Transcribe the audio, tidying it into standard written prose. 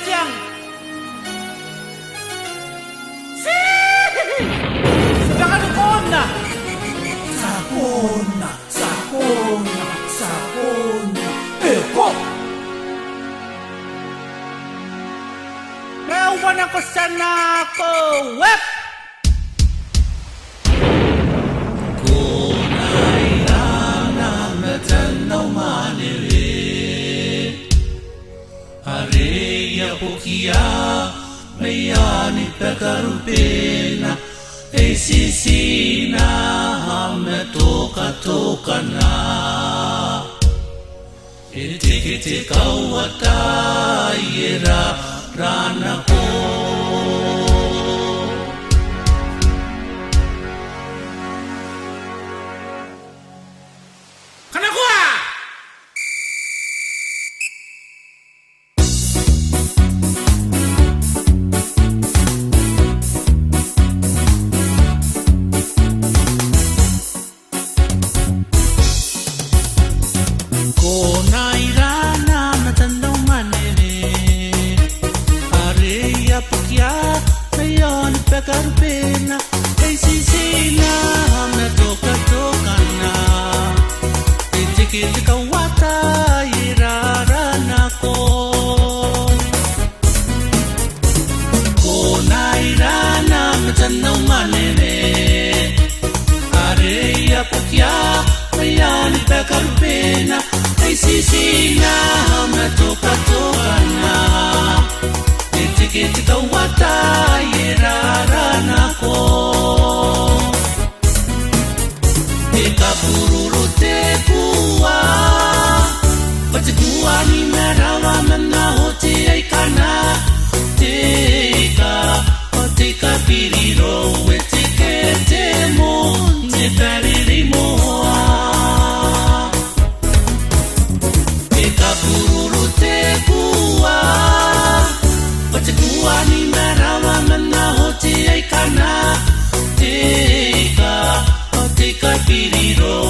Jang. Sedangkan kona. Sakona, sakona, sakona. Kok? Ewan ako sana ko web. Pukia mayani pekarupena sisina hame toka na itikiti kawata yera ranako Karpena, sisina hame toka na itikiti kawata iraranako konairana matanaw manene areya pukya mayani pa karpena sisina hame toka na itikiti kawata iraranako ikapururu tekua patikua ni merawa menahoti aikana tika piriro etiketemo neparirimoa ikapururu tekua patikua ni merawa menahoti aikana tika piriro